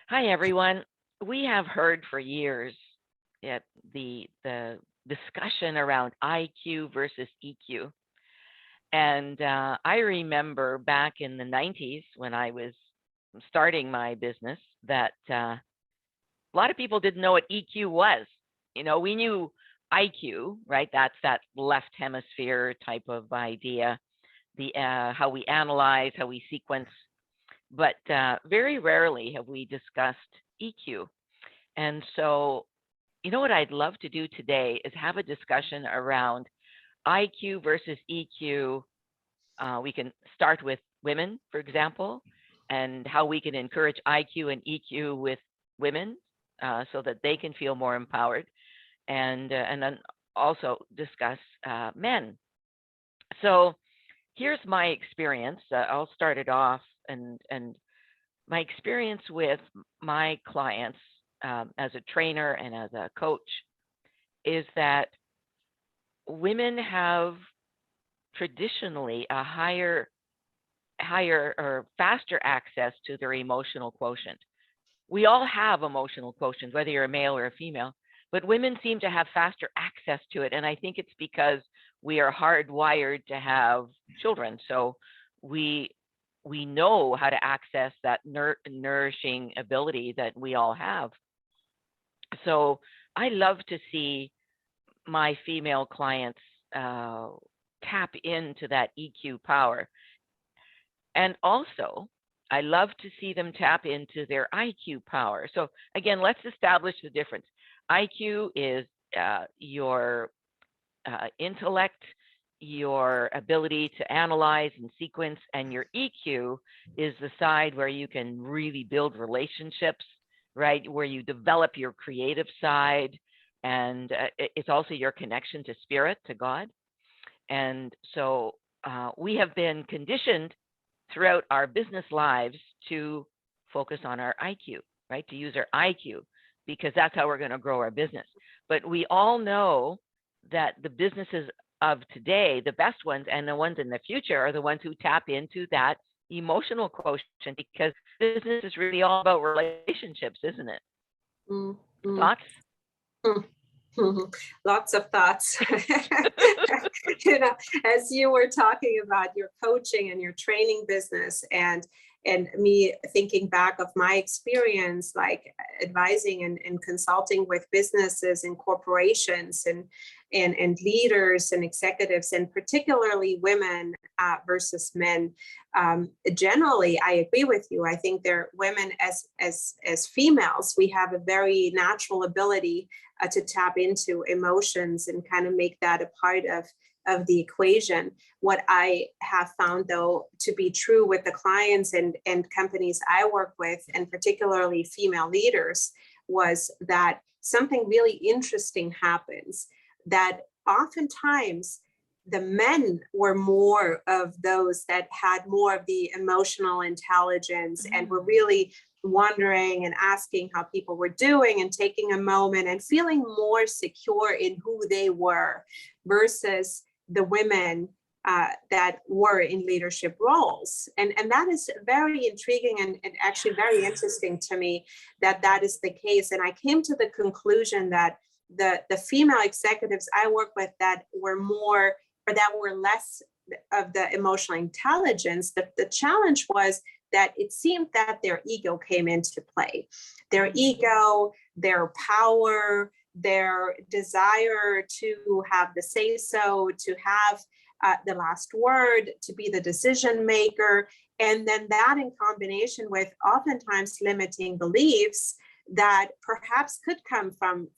Hi, everyone. We have heard for years that the discussion around IQ versus EQ. And I remember back in the 90s when I was starting my business that a lot of people didn't know what EQ was. We knew IQ, right? That's that left hemisphere type of idea, the how we analyze, how we sequence, but very rarely have we discussed EQ. And so, what I'd love to do today is have a discussion around IQ versus EQ. We can start with women, for example, and how we can encourage IQ and EQ with women so that they can feel more empowered, and then also discuss men. So here's my experience. I'll start it off, and my experience with my clients as a trainer and as a coach is that women have traditionally a higher or faster access to their emotional quotient. We all have emotional quotient, whether you're a male or a female, but women seem to have faster access to it. And I think it's because we are hardwired to have children. So we know how to access that nourishing ability that we all have. So I love to see my female clients tap into that EQ power. And also, I love to see them tap into their IQ power. So again, let's establish the difference. IQ is your intellect, your ability to analyze and sequence, and your EQ is the side where you can really build relationships, right? Where you develop your creative side, and it's also your connection to spirit, to God. And so we have been conditioned throughout our business lives to focus on our IQ, right? To use our IQ, because that's how we're going to grow our business. But we all know that the businesses of today, the best ones and the ones in the future, are the ones who tap into that emotional quotient, because business is really all about relationships, isn't it? Mm-hmm. Thoughts? Mm-hmm. Lots of thoughts. As you were talking about your coaching and your training business, and me thinking back of my experience, like advising and consulting with businesses and corporations and leaders and executives, and particularly women versus men. Generally, I agree with you. I think they're women as females, we have a very natural ability to tap into emotions and kind of make that a part of the equation. What I have found, though, to be true with the clients and companies I work with, and particularly female leaders, was that something really interesting happens, that oftentimes the men were more of those that had more of the emotional intelligence and were really wondering and asking how people were doing and taking a moment and feeling more secure in who they were, versus the women that were in leadership roles. And that is very intriguing and actually very interesting to me that is the case. And I came to the conclusion that the female executives I work with that were more, or that were less of the emotional intelligence, the challenge was that it seemed that their ego came into play. Their ego, their power, their desire to have the say-so, to have the last word, to be the decision maker. And then that in combination with oftentimes limiting beliefs that perhaps could come from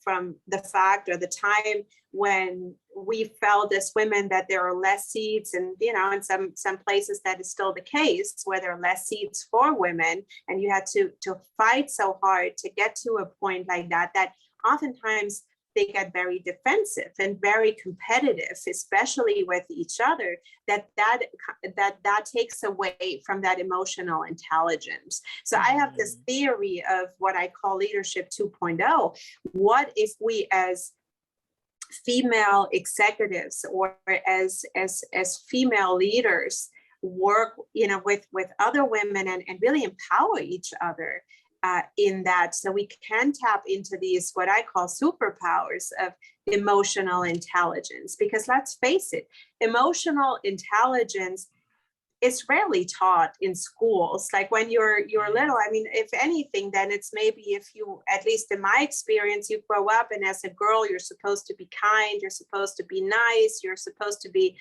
the fact or the time when we felt as women that there are less seats, and in some places that is still the case, where there are less seats for women, and you had to fight so hard to get to a point like that oftentimes they get very defensive and very competitive, especially with each other, that takes away from that emotional intelligence. So I have this theory of what I call leadership 2.0. What if we as female executives or as female leaders work with other women and really empower each other in that. So we can tap into these, what I call superpowers of emotional intelligence, because let's face it, emotional intelligence is rarely taught in schools. Like when you're little, I mean, if anything, then it's maybe if you, at least in my experience, you grow up and as a girl, you're supposed to be kind, you're supposed to be nice, you're supposed to be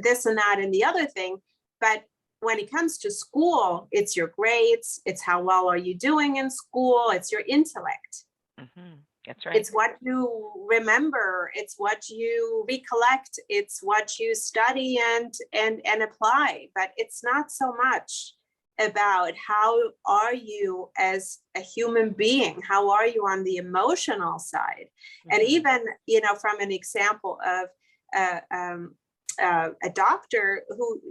this and that and the other thing. But when it comes to school, it's your grades, it's how well are you doing in school, it's your intellect. Mm-hmm. That's right. It's what you remember, it's what you recollect, it's what you study and apply. But it's not so much about how are you as a human being, how are you on the emotional side. Mm-hmm. And even, you know, from an example of a doctor who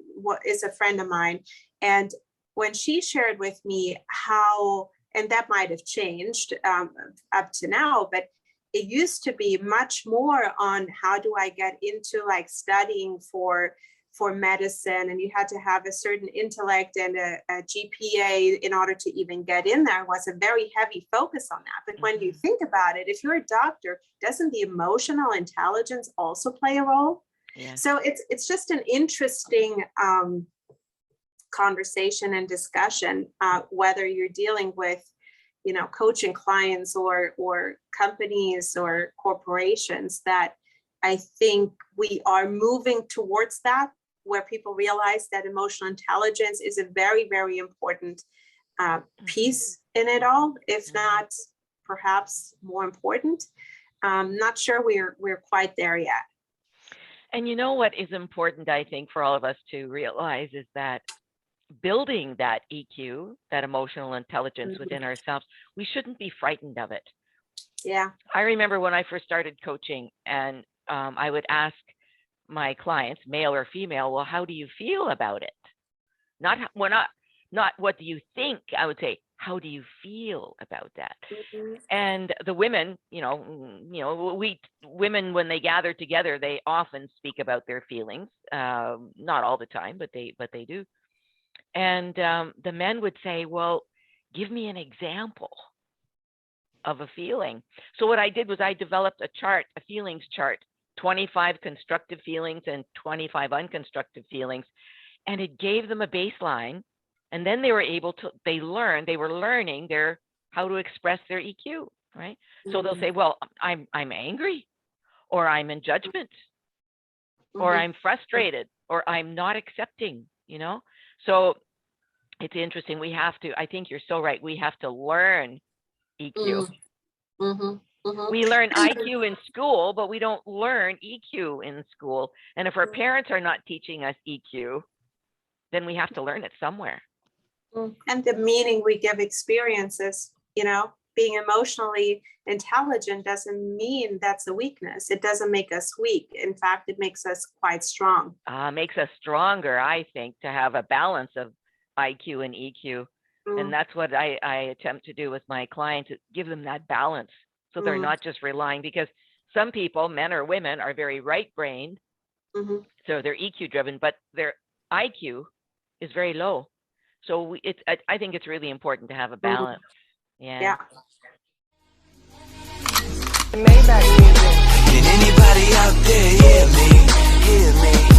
is a friend of mine, and when she shared with me how, and that might have changed up to now, but it used to be much more on how do I get into like studying for medicine, and you had to have a certain intellect and a GPA in order to even get in there. It was a very heavy focus on that. But when you think about it, if you're a doctor, doesn't the emotional intelligence also play a role? Yeah. So it's just an interesting conversation and discussion, whether you're dealing with, you know, coaching clients or companies or corporations, that I think we are moving towards that, where people realize that emotional intelligence is a very, very important piece in it all, if not perhaps more important. Not sure we're quite there yet. And you know what is important, I think, for all of us to realize is that building that EQ, that emotional intelligence within ourselves, we shouldn't be frightened of it. Yeah. I remember when I first started coaching, and I would ask my clients, male or female, well, how do you feel about it? Not what do you think? I would say, how do you feel about that? Mm-hmm. And the women, women, when they gather together, they often speak about their feelings. Not all the time, but they do. And the men would say, well, give me an example of a feeling. So what I did was I developed a chart, a feelings chart, 25 constructive feelings and 25 unconstructive feelings. And it gave them a baseline. And then they were learning how to express their EQ, right? Mm-hmm. So they'll say, well, I'm angry, or I'm in judgment, mm-hmm. or I'm frustrated, or I'm not accepting, So it's interesting. I think you're so right. We have to learn EQ. Mm-hmm. Mm-hmm. We learn IQ in school, but we don't learn EQ in school. And if our parents are not teaching us EQ, then we have to learn it somewhere. And the meaning we give experiences, being emotionally intelligent doesn't mean that's a weakness. It doesn't make us weak. In fact, it makes us quite strong. Makes us stronger, I think, to have a balance of IQ and EQ. And that's what I attempt to do with my clients, give them that balance. So they're not just relying, because some people, men or women, are very right-brained. Mm-hmm. So they're EQ driven, but their IQ is very low. So I think it's really important to have a balance. Yeah. Can anybody out there hear me?